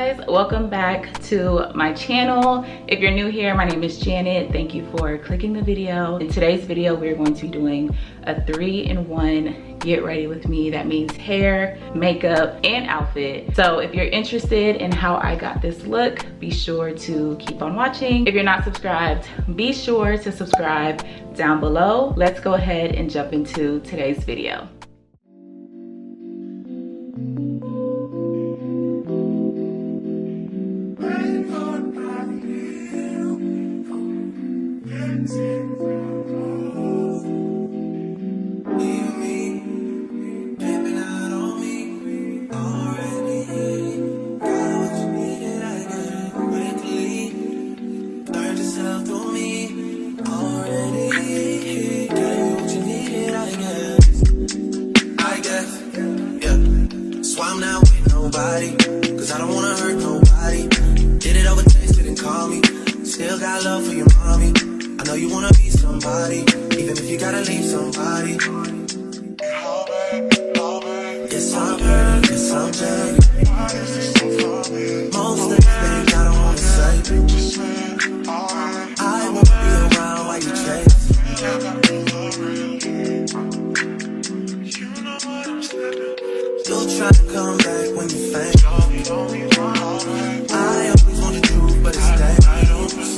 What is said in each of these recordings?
guys, welcome back to my channel. If you're new here, my name is Janet. Thank you for clicking the video. In today's video, we're going to be doing a 3-in-1 get ready with me. That means hair, makeup, and outfit. So if you're interested in how I got this look, be sure to keep on watching. If you're not subscribed, be sure to subscribe down below. Let's go ahead and jump into today's video. Cause I don't wanna hurt nobody. Did it over text, didn't call me. Still got love for your mommy. I know you wanna be somebody, even if you gotta leave somebody. Yes, I'm hurt, yes, I'm jaded. Most of the things I don't wanna say. I won't be around while you chase. You'll try to come back when you faint. I always want the truth, but it's dangerous.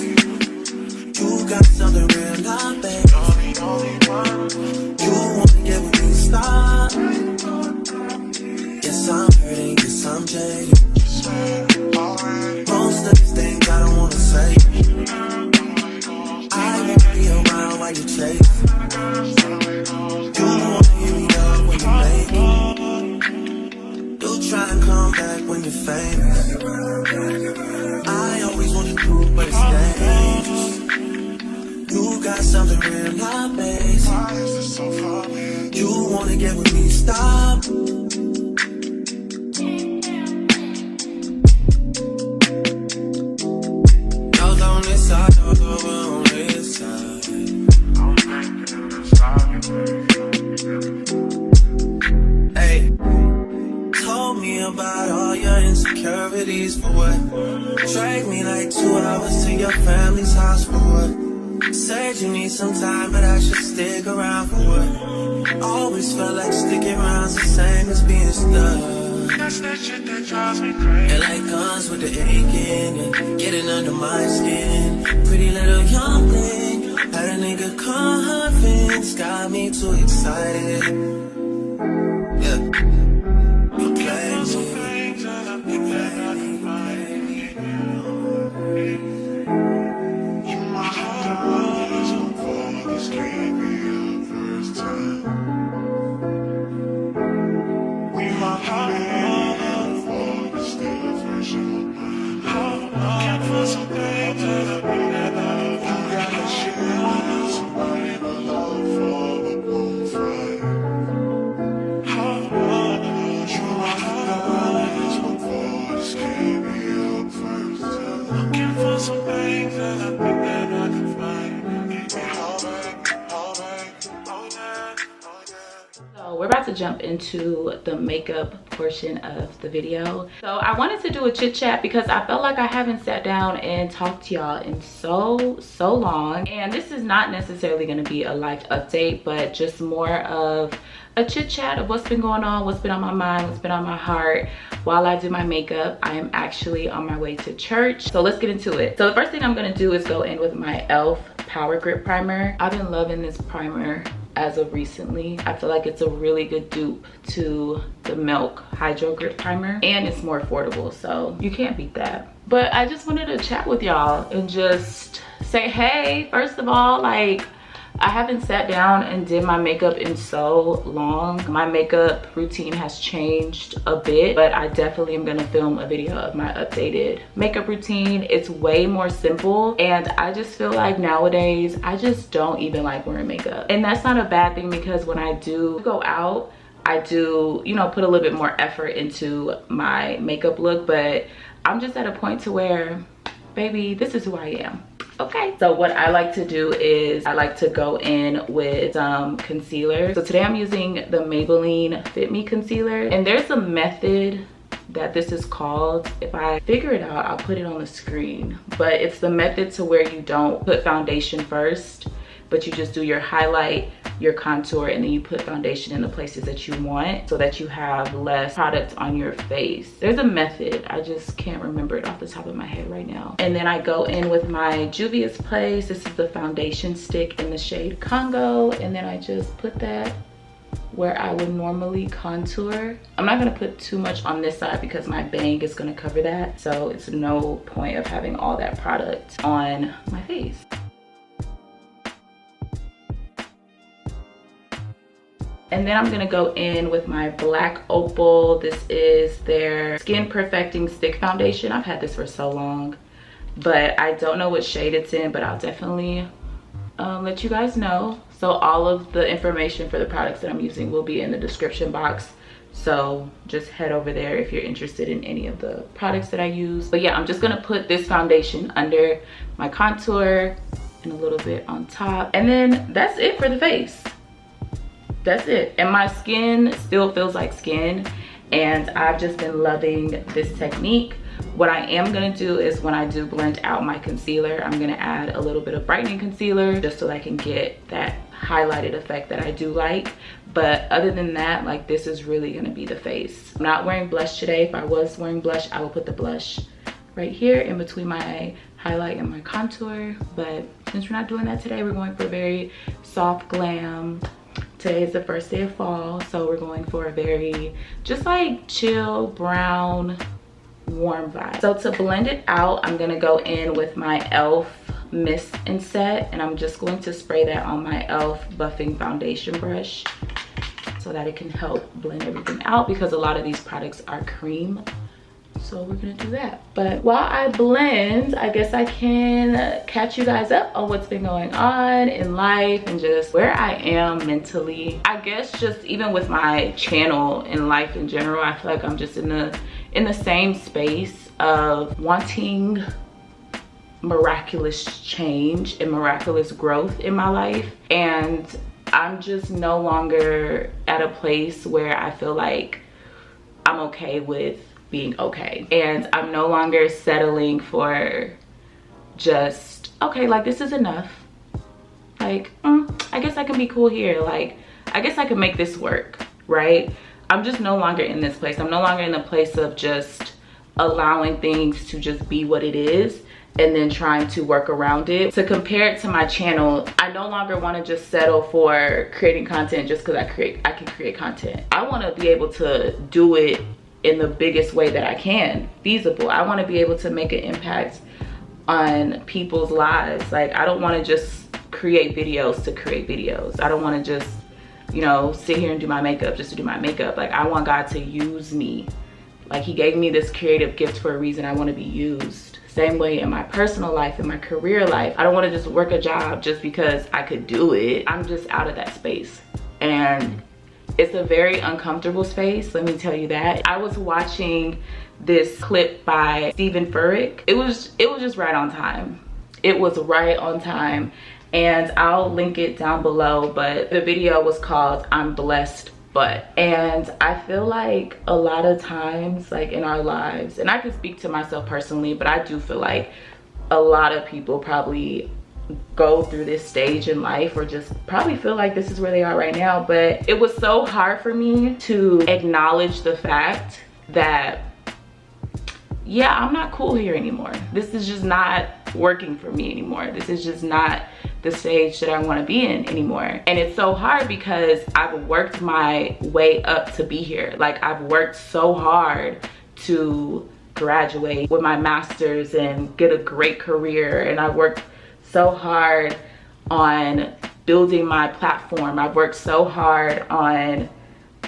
You got something real, not bad. You wanna get with me, stop. Yes, I'm hurting, yes, I'm jaded. Most of these things I don't wanna say. I won't be around while you chase. You wanna hear me up when you make it. Try and come back when you're famous. I always want the truth, but it's dangerous. You got something real, not basic. You wanna get with me, stop. Those on this side, those over on this side. Hey. Told me about all your insecurities for what? Drag me like 2 hours to your family's house for what? Said you need some time, but I should stick around for what? Always felt like sticking around's the same as being stuck. That's that shit that drives me crazy. And like guns with the aching and getting under my skin. Pretty little young thing, had a nigga convinced, got me too excited. Yeah. We're about to jump into the makeup portion of the video. So I wanted to do a chit chat because I felt like I haven't sat down and talked to y'all in so long. And this is not necessarily going to be a life update, but just more of a chit chat of what's been going on, what's been on my mind, what's been on my heart while I do my makeup. I am actually on my way to church, so let's get into it. So the first thing I'm going to do is go in with my e.l.f. Power Grip Primer. I've been loving this primer as of recently. I feel like it's a really good dupe to the Milk Hydro Grip Primer, and it's more affordable, so you can't beat that. But I just wanted to chat with y'all and just say, hey, first of all, like, I haven't sat down and did my makeup in so long. My makeup routine has changed a bit, but I definitely am gonna film a video of my updated makeup routine. It's way more simple, and I just feel like nowadays I just don't even like wearing makeup. And that's not a bad thing, because when I do go out, I do, you know, put a little bit more effort into my makeup look, but I'm just at a point to where, baby, this is who I am. Okay, so what I like to do is I like to go in with some concealer. So today I'm using the Maybelline Fit Me concealer, and there's a method that this is called. If I figure it out, I'll put it on the screen. But it's the method to where you don't put foundation first, but you just do your highlight, your contour, and then you put foundation in the places that you want so that you have less product on your face. There's a method, I just can't remember it off the top of my head right now. And then I go in with my Juvia's Place. This is the foundation stick in the shade Congo, and then I just put that where I would normally contour. I'm not gonna put too much on this side because my bang is gonna cover that, so it's no point of having all that product on my face. And then I'm gonna go in with my black Opal. This is their Skin Perfecting Stick Foundation. I've had this for so long, but I don't know what shade it's in, but I'll definitely let you guys know. So all of the information for the products that I'm using will be in the description box. So just head over there if you're interested in any of the products that I use. But yeah, I'm just gonna put this foundation under my contour and a little bit on top. And then that's it for the face. That's it. And my skin still feels like skin, and I've just been loving this technique. What I am gonna do is when I do blend out my concealer, I'm gonna add a little bit of brightening concealer just so I can get that highlighted effect that I do like. But other than that, like, this is really gonna be the face. I'm not wearing blush today. If I was wearing blush, I would put the blush right here in between my highlight and my contour. But since we're not doing that today, we're going for a very soft glam. Today is the first day of fall, so we're going for a very just like chill brown warm vibe. So to blend it out, I'm gonna go in with my e.l.f. Mist and Set, and I'm just going to spray that on my e.l.f. buffing foundation brush so that it can help blend everything out, because a lot of these products are cream. So we're gonna do that. But while I blend, I guess I can catch you guys up on what's been going on in life and just where I am mentally. I guess just even with my channel and life in general, I feel like I'm just in the same space of wanting miraculous change and miraculous growth in my life. And I'm just no longer at a place where I feel like I'm okay with being okay, and I'm no longer settling for just okay, like this is enough, like I guess I can be cool here, like I guess I can make this work, right? I'm just no longer in this place. I'm no longer in the place of just allowing things to just be what it is and then trying to work around it. To compare it to my channel, I no longer want to just settle for creating content just because I can create content. I want to be able to do it in the biggest way that I can, feasible. I want to be able to make an impact on people's lives. Like, I don't want to just create videos to create videos. I don't want to just, you know, sit here and do my makeup just to do my makeup. Like, I want God to use me. Like, he gave me this creative gift for a reason. I want to be used. Same way in my personal life, in my career life. I don't want to just work a job just because I could do it. I'm just out of that space. And it's a very uncomfortable space, let me tell you that. I was watching this clip by Stephen Furtick. It was just right on time. It was right on time, and I'll link it down below, but the video was called I'm Blessed But. And I feel like a lot of times, like in our lives, and I can speak to myself personally, but I do feel like a lot of people probably go through this stage in life or just probably feel like this is where they are right now. But it was so hard for me to acknowledge the fact that, yeah, I'm not cool here anymore. This is just not working for me anymore. This is just not the stage that I want to be in anymore. And it's so hard because I've worked my way up to be here. Like, I've worked so hard to graduate with my master's and get a great career, and I worked so hard on building my platform. I've worked so hard on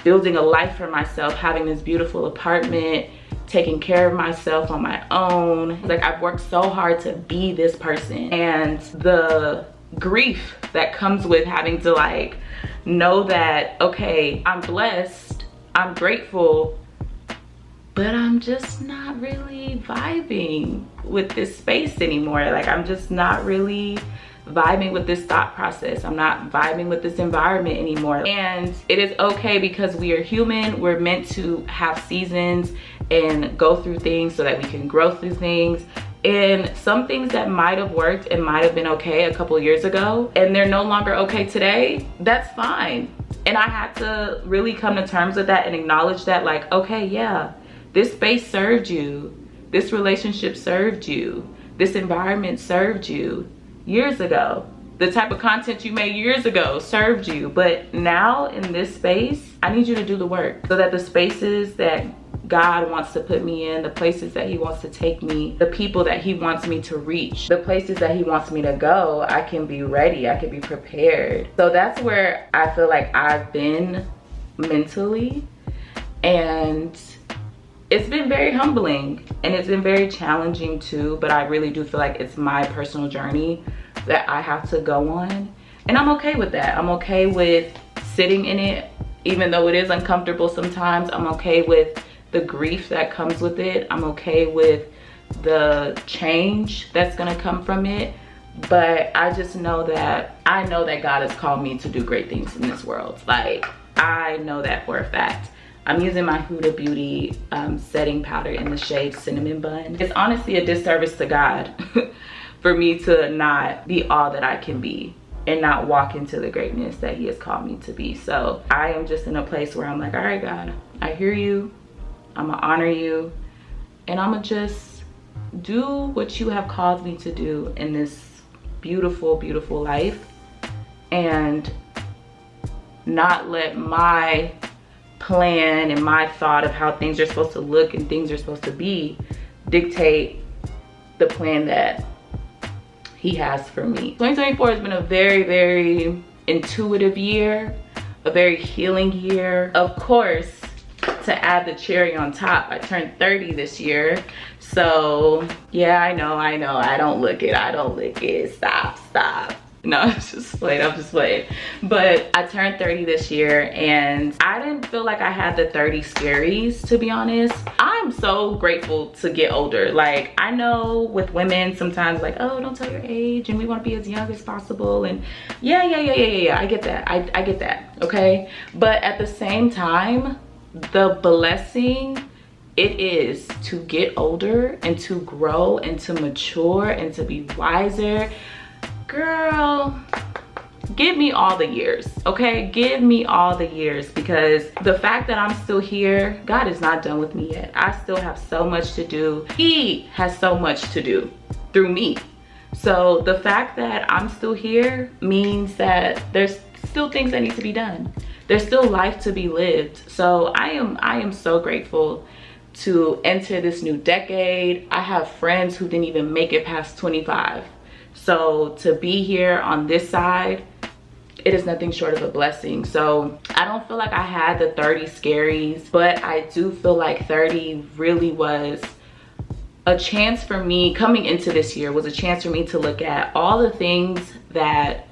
building a life for myself, having this beautiful apartment, taking care of myself on my own. Like, I've worked so hard to be this person, and the grief that comes with having to like know that, okay, I'm blessed, I'm grateful, but I'm just not really vibing with this space anymore. Like, I'm just not really vibing with this thought process. I'm not vibing with this environment anymore. And it is okay, because we are human. We're meant to have seasons, and go through things so that we can grow through things. And some things that might have worked and might have been okay a couple years ago and they're no longer okay today, that's fine. And I had to really come to terms with that and acknowledge that, like, okay, yeah, this space served you, this relationship served you, this environment served you years ago. The type of content you made years ago served you, but now in this space, I need you to do the work so that the spaces that God wants to put me in, the places that he wants to take me, the people that he wants me to reach, the places that he wants me to go, I can be ready, I can be prepared. So that's where I feel like I've been mentally, and it's been very humbling and it's been very challenging too, but I really do feel like it's my personal journey that I have to go on, and I'm okay with that. I'm okay with sitting in it, even though it is uncomfortable sometimes. I'm okay with the grief that comes with it. I'm okay with the change that's gonna come from it, but I just know that I know that God has called me to do great things in this world. Like, I know that for a fact. I'm using my Huda Beauty setting powder in the shade Cinnamon Bun. It's honestly a disservice to God for me to not be all that I can be and not walk into the greatness that he has called me to be. So I am just in a place where I'm like, all right, God, I hear you, I'm gonna honor you, and I'm gonna just do what you have called me to do in this beautiful, beautiful life, and not let my plan and my thought of how things are supposed to look and things are supposed to be dictate the plan that he has for me. 2024 has been a very, very intuitive year, a very healing year. Of course, to add the cherry on top, I turned 30 this year. So yeah, I know, I don't look it, stop. No, I'm just playing. But I turned 30 this year, and I didn't feel like I had the 30 scaries, to be honest. I'm so grateful to get older. Like, I know with women sometimes, like, oh, don't tell your age, and we want to be as young as possible, and yeah, I get that. I get that, okay? But at the same time, the blessing it is to get older and to grow and to mature and to be wiser. Girl, give me all the years, okay? Give me all the years, because the fact that I'm still here, God is not done with me yet. I still have so much to do. He has so much to do through me. So the fact that I'm still here means that there's still things that need to be done. There's still life to be lived. So I am so grateful to enter this new decade. I have friends who didn't even make it past 25. So to be here on this side, it is nothing short of a blessing. So I don't feel like I had the 30 scaries, but I do feel like 30 really was a chance for me. Coming into this year was a chance for me to look at all the things that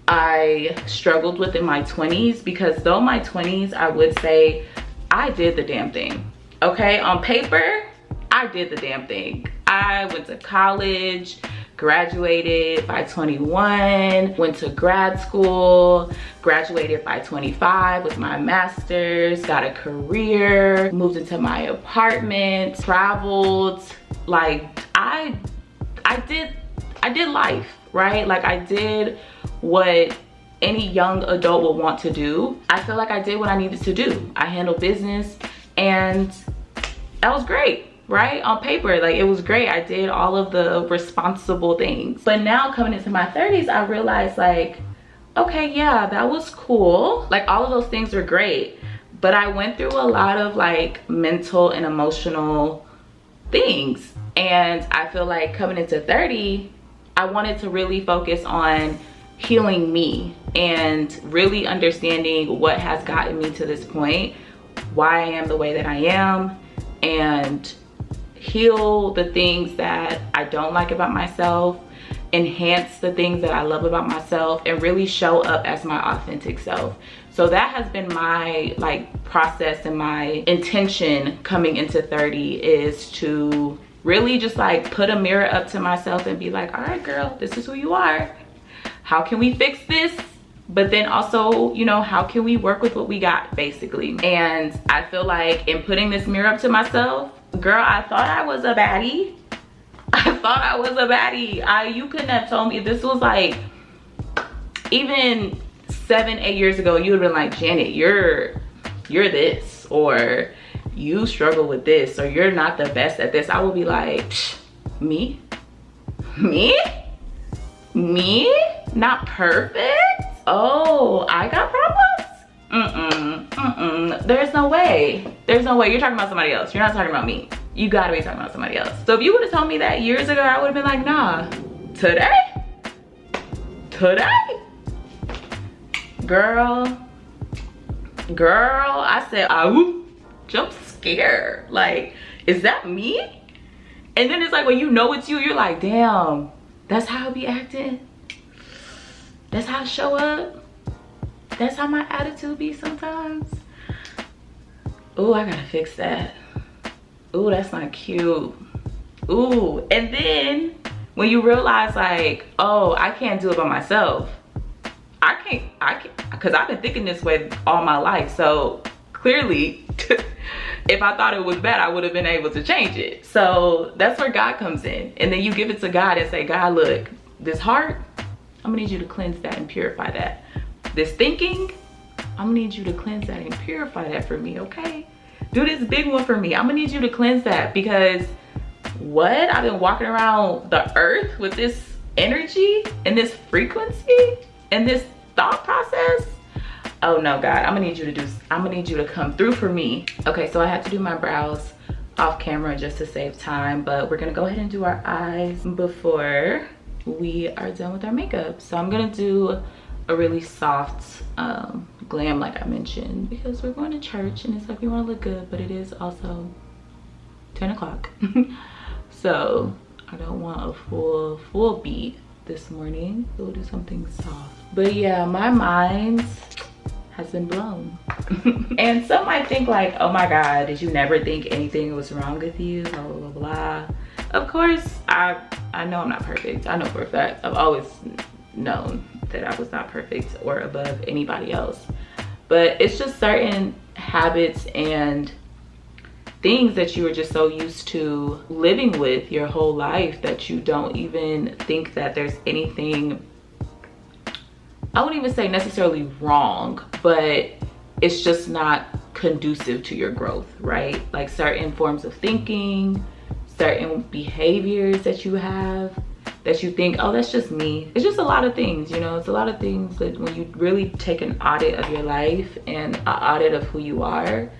I struggled with in my 20s, because though my 20s, I would say I did the damn thing. Okay, on paper, I did the damn thing. I went to college, graduated by 21, went to grad school, graduated by 25 with my master's, got a career, moved into my apartment, traveled. Like, I did life, right? Like, I did what any young adult would want to do. I feel like I did what I needed to do. I handled business, and that was great. Right? On paper, like, it was great. I did all of the responsible things. But now coming into my 30s, I realized, like, okay, yeah, that was cool. Like, all of those things were great. But I went through a lot of, like, mental and emotional things. And I feel like coming into 30, I wanted to really focus on healing me and really understanding what has gotten me to this point, why I am the way that I am, and heal the things that I don't like about myself, enhance the things that I love about myself, and really show up as my authentic self. So that has been my, like, process and my intention coming into 30, is to really just, like, put a mirror up to myself and be like, all right, girl, this is who you are. How can we fix this? but then also, you know, how can we work with what we got, basically. And I feel like in putting this mirror up to myself, girl, I thought I was a baddie. I thought I was a baddie. You couldn't have told me if this was like even 7-8 years ago, you would have been like, Janet, you're this, or you struggle with this, or you're not the best at this. I would be like, me? Not perfect? Oh, I got problems? There's no way. There's no way. You're talking about somebody else. You're not talking about me. You gotta be talking about somebody else. So if you would have told me that years ago, I would have been like, nah. Today? Girl, I said, jump scare. Like, is that me? And then it's like, when you know it's you, you're like, damn, that's how I be acting? That's how I show up? That's how my attitude be sometimes? Ooh, I gotta fix that. Ooh, that's not cute. Ooh, and then when you realize like, oh, I can't do it by myself. I can't, because I've been thinking this way all my life. So clearly, if I thought it was bad, I would have been able to change it. So that's where God comes in. And then you give it to God and say, God, look, this heart, I'm gonna need you to cleanse that and purify that. This thinking, I'm gonna need you to cleanse that and purify that for me, okay? Do this big one for me. I'm gonna need you to cleanse that, because what? I've been walking around the earth with this energy and this frequency and this thought process. Oh no, God, I'm gonna need you to come through for me. Okay, so I had to do my brows off camera just to save time, but we're gonna go ahead and do our eyes before we are done with our makeup. So I'm gonna do a really soft glam, like I mentioned, because we're going to church and it's like we want to look good, but it is also 10 o'clock. So I don't want a full beat this morning. We'll do something soft. But yeah, my mind has been blown. And some might think like, oh my God, did you never think anything was wrong with you? Blah, blah, blah, blah. Of course, I know I'm not perfect. I know for a fact. I've always known that I was not perfect or above anybody else. But it's just certain habits and things that you are just so used to living with your whole life that you don't even think that there's anything, I wouldn't even say necessarily wrong, but it's just not conducive to your growth, right? Like certain forms of thinking, certain behaviors that you have that you think, oh, that's just me. It's just a lot of things, you know. It's a lot of things that when you really take an audit of your life and an audit of who you are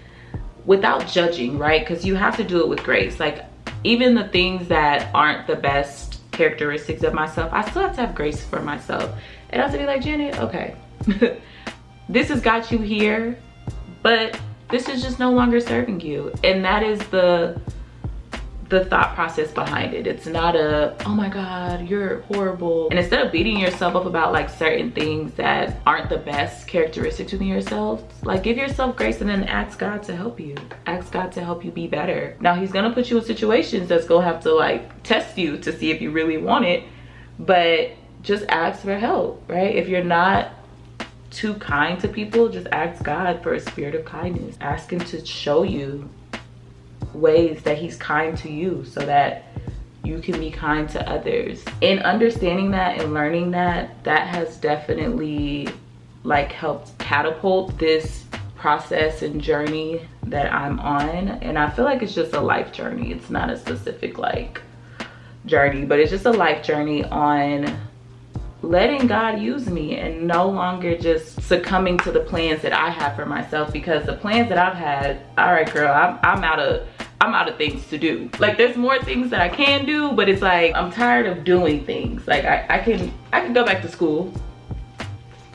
without judging, right? Because you have to do it with grace. Like even the things that aren't the best characteristics of myself, I still have to have grace for myself. And I have to be like, Janet, okay, this has got you here, but this is just no longer serving you. And that is the thought process behind it. It's not a, oh my God, you're horrible. And instead of beating yourself up about like certain things that aren't the best characteristics within yourself, like give yourself grace and then ask God to help you. Ask God to help you be better. Now he's gonna put you in situations that's gonna have to like test you to see if you really want it, but just ask for help, right? If you're not too kind to people, just ask God for a spirit of kindness. Ask him to show you ways that he's kind to you so that you can be kind to others. And understanding that and learning that, that has definitely like helped catapult this process and journey that I'm on. And I feel like it's just a life journey. It's not a specific like journey, but it's just a life journey on letting God use me and no longer just succumbing to the plans that I have for myself, because the plans that I've had, all right girl, I'm out of things to do. Like there's more things that I can do, but it's like I'm tired of doing things. Like I can go back to school,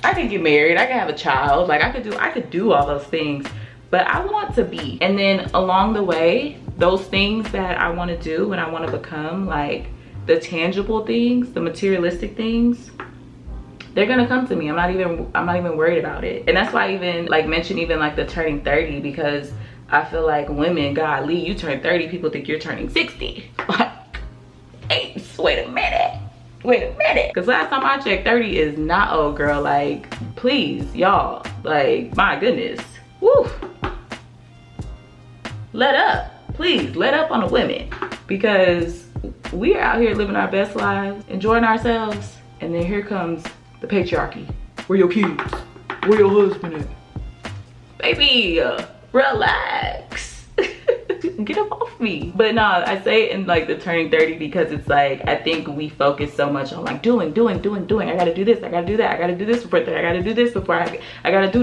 I can get married, I can have a child, like I could do all those things, but I want to be. And then along the way, those things that I want to do and I want to become, like the tangible things, the materialistic things, they're gonna come to me. I'm not even worried about it. And that's why I even like mention even like the turning 30, because I feel like women, golly, you turn 30, people think you're turning 60. Like, wait a minute. Because last time I checked, 30 is not old, girl. Like, please, y'all, like, my goodness. Woo. Let up, please, let up on the women, because we are out here living our best lives, enjoying ourselves, and then here comes the patriarchy. Where your kids? Where your husband at? Baby, relax. Get up off me. But no, I say it in like the turning 30 because it's like, I think we focus so much on like doing. I gotta do this, I gotta do that, I gotta do this before that, I gotta do this before I gotta do.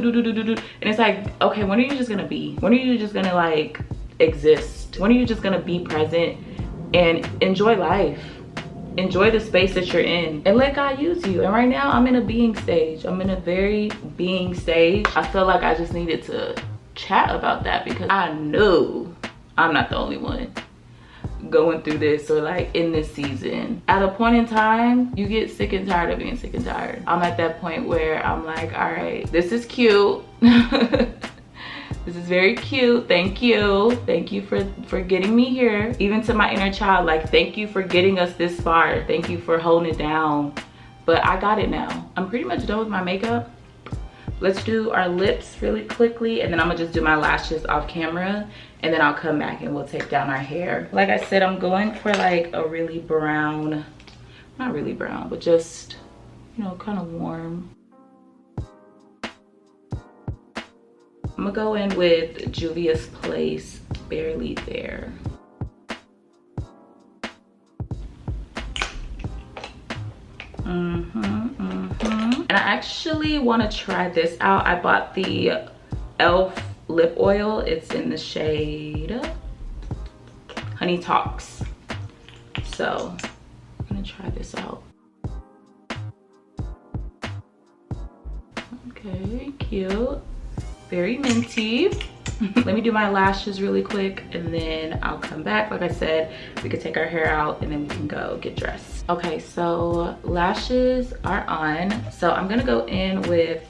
And it's like, okay, when are you just gonna be? When are you just gonna like exist? When are you just gonna be present and enjoy life? Enjoy the space that you're in and let God use you. And right now I'm in a being stage. I'm in a very being stage. I feel like I just needed to chat about that because I know I'm not the only one going through this or like in this season. At a point in time, you get sick and tired of being sick and tired. I'm at that point where I'm like, all right, this is cute. This is very cute. Thank you. Thank you for getting me here. Even to my inner child, like, thank you for getting us this far. Thank you for holding it down. But I got it now. I'm pretty much done with my makeup. Let's do our lips really quickly, and then I'm gonna just do my lashes off camera, and then I'll come back and we'll take down our hair. Like I said, I'm going for like a really brown, not really brown, but just, you know, kind of warm. I'm gonna go in with Juvia's Place Barely There. And I actually want to try this out. I bought the e.l.f. lip oil. It's in the shade Honey Talks. So I'm gonna try this out. Okay, cute. Very minty. Let me do my lashes really quick and then I'll come back. Like I said, we could take our hair out and then we can go get dressed. Okay, so lashes are on. So I'm gonna go in with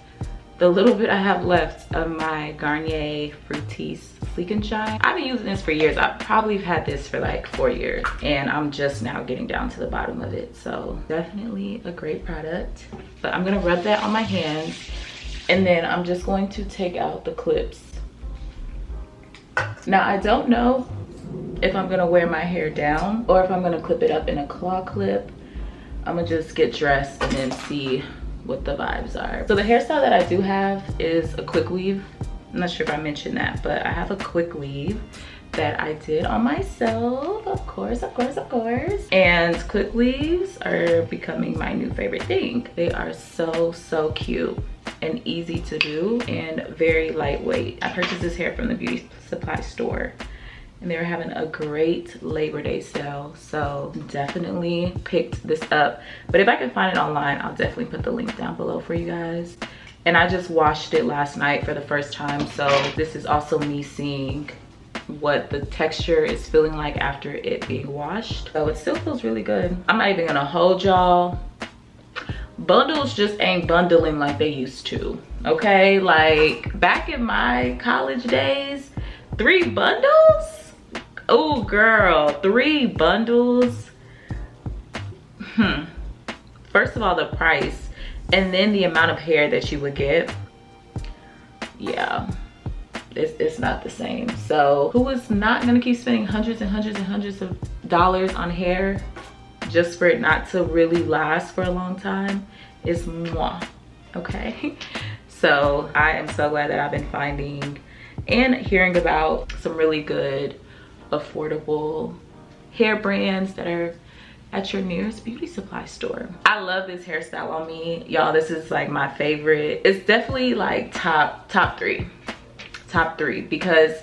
the little bit I have left of my Garnier Fructis Sleek and Shine. I've been using this for years. I probably have had this for like 4 years and I'm just now getting down to the bottom of it. So definitely a great product. But I'm gonna rub that on my hands and then I'm just going to take out the clips. Now I don't know if I'm gonna wear my hair down or if I'm gonna clip it up in a claw clip. I'm gonna just get dressed and then see what the vibes are. So the hairstyle that I do have is a quick weave. I'm not sure if I mentioned that, but I have a quick weave that I did on myself, of course. And quick weaves are becoming my new favorite thing. They are so cute and easy to do and very lightweight. I purchased this hair from the beauty supply store and they were having a great Labor Day sale, so definitely picked this up. But if I can find it online, I'll definitely put the link down below for you guys. And I just washed it last night for the first time, so this is also me seeing what the texture is feeling like after it being washed. So it still feels really good. I'm not even gonna hold y'all. Bundles just ain't bundling like they used to, okay? Like back in my college days, 3 bundles? Oh girl, 3 bundles. First of all, the price and then the amount of hair that you would get. Yeah, it's not the same. So who is not gonna keep spending hundreds and hundreds and hundreds of dollars on hair just for it not to really last for a long time is moi, okay? So I am so glad that I've been finding and hearing about some really good, affordable hair brands that are at your nearest beauty supply store. I love this hairstyle on me. Y'all, this is like my favorite. It's definitely like top 3. Top 3 because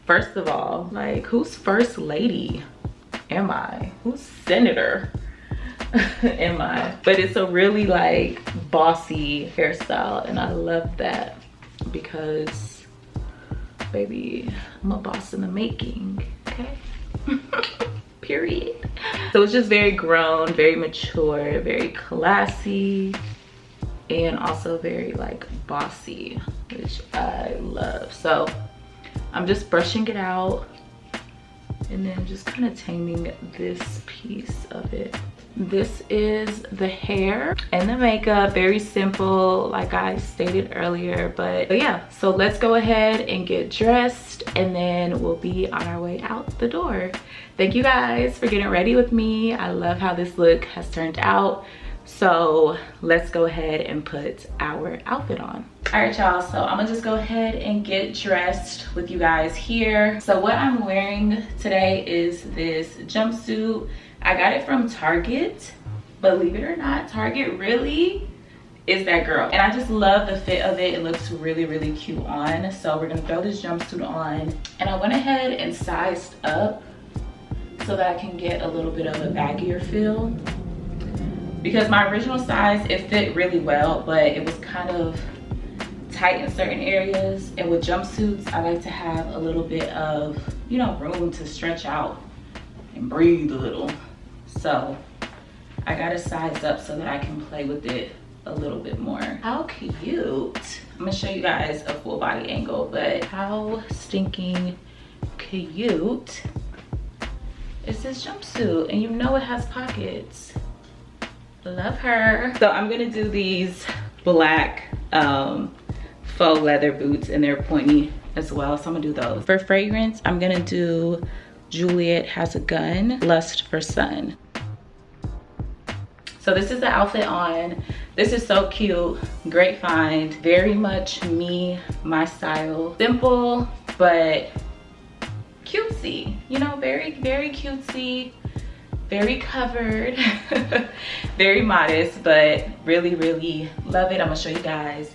first of all, like whose first lady am I? Whose senator am I? But it's a really like bossy hairstyle and I love that because baby, I'm a boss in the making, okay? Period. So it's just very grown, very mature, very classy, and also very like bossy, which I love. So I'm just brushing it out and then just kind of taming this piece of it. this is the hair and the makeup. Very simple, like I stated earlier, but yeah, so let's go ahead and get dressed and then we'll be on our way out the door. Thank you guys for getting ready with me. I love how this look has turned out. So let's go ahead and put our outfit on. All right, y'all, so I'm gonna just go ahead and get dressed with you guys here. So what I'm wearing today is this jumpsuit. I got it from Target. Believe it or not, Target really is that girl. And I just love the fit of it. It looks really, really cute on. So we're gonna throw this jumpsuit on. And I went ahead and sized up so that I can get a little bit of a baggier feel. Because my original size, it fit really well, but it was kind of tight in certain areas. And with jumpsuits, I like to have a little bit of, you know, room to stretch out and breathe a little. So I gotta size up so that I can play with it a little bit more. How cute. I'm gonna show you guys a full body angle, but how stinking cute is this jumpsuit? And you know it has pockets. Love her. So I'm gonna do these black faux leather boots, and they're pointy as well, so I'm gonna do those. For fragrance, I'm gonna do Juliet Has a Gun, Lust for Sun. So this is the outfit on. This is so cute, great find, very much me, my style. Simple, but cutesy, you know, very, very cutesy. Very covered, very modest, but really, really love it. I'm gonna show you guys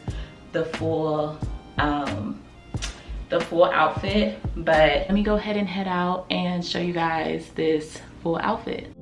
the full outfit, but let me go ahead and head out and show you guys this full outfit.